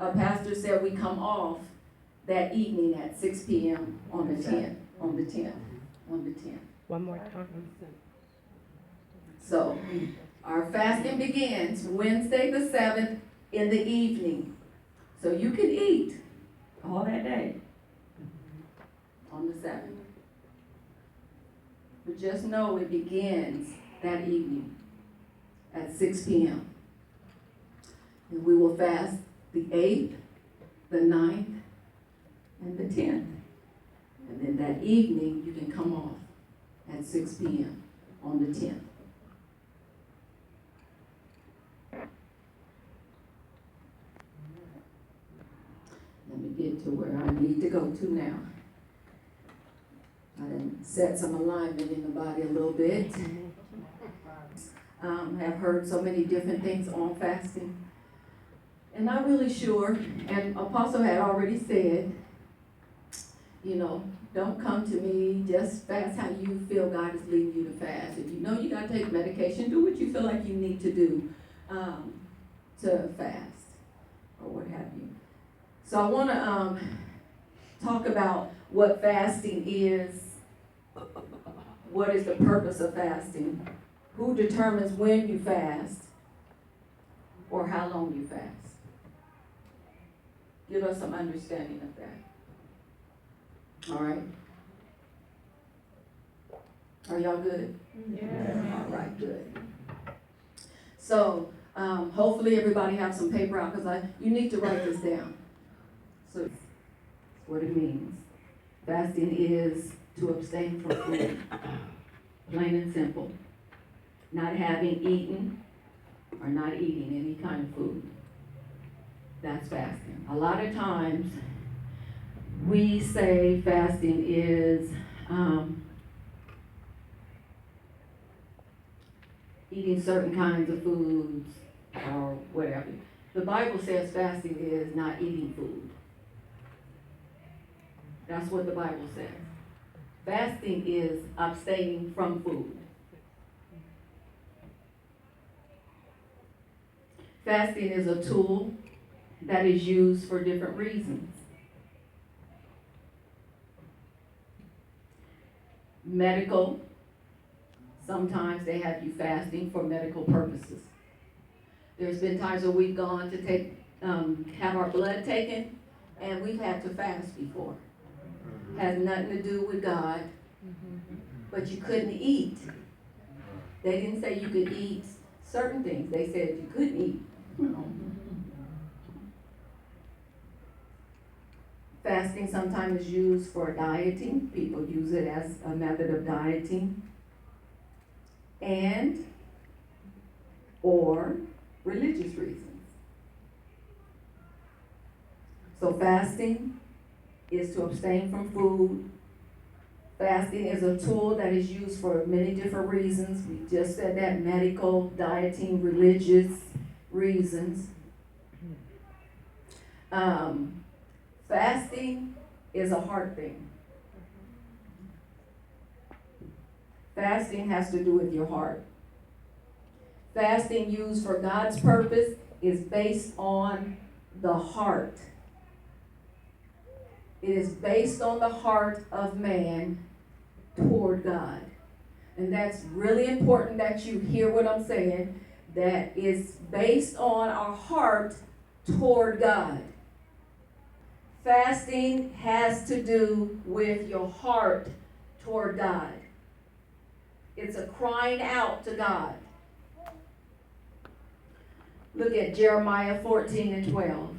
a pastor said we come off that evening at 6 p.m. on the 10th. One more time. So, our fasting begins Wednesday the 7th in the evening. So you can eat all that day on the 7th. But just know it begins that evening at 6 p.m. And we will fast the 8th, the 9th, and the 10th. And then that evening you can come off at 6 p.m. on the 10th. Let me get to where I need to go to now. I done set some alignment in the body a little bit. Have heard so many different things on fasting. And not really sure, and Apostle had already said, don't come to me, just fast how you feel God is leading you to fast. If you know you got to take medication, do what you feel like you need to do to fast or what have you. So I want to talk about what fasting is, what is the purpose of fasting, who determines when you fast, or how long you fast. Give us some understanding of that. All right? Are y'all good? Yeah. All right, good. So, hopefully everybody have some paper out, because you need to write this down. So, that's what it means. Fasting is to abstain from food. Plain and simple. Not having eaten or not eating any kind of food. That's fasting. A lot of times we say fasting is eating certain kinds of foods or whatever. The Bible says fasting is not eating food. That's what the Bible says. Fasting is abstaining from food. Fasting is a tool that is used for different reasons. Medical, sometimes they have you fasting for medical purposes. There's been times where we've gone to have our blood taken, and we've had to fast before. Has nothing to do with God, but you couldn't eat. They didn't say you could eat certain things. They said you couldn't eat. Fasting sometimes is used for dieting. People use it as a method of dieting. Or religious reasons. So fasting is to abstain from food. Fasting is a tool that is used for many different reasons. We just said that: medical, dieting, religious reasons. Fasting is a heart thing. Fasting has to do with your heart. Fasting used for God's purpose is based on the heart. It is based on the heart of man toward God. And that's really important that you hear what I'm saying. That is based on our heart toward God. Fasting has to do with your heart toward God. It's a crying out to God. Look at Jeremiah 14 and 12.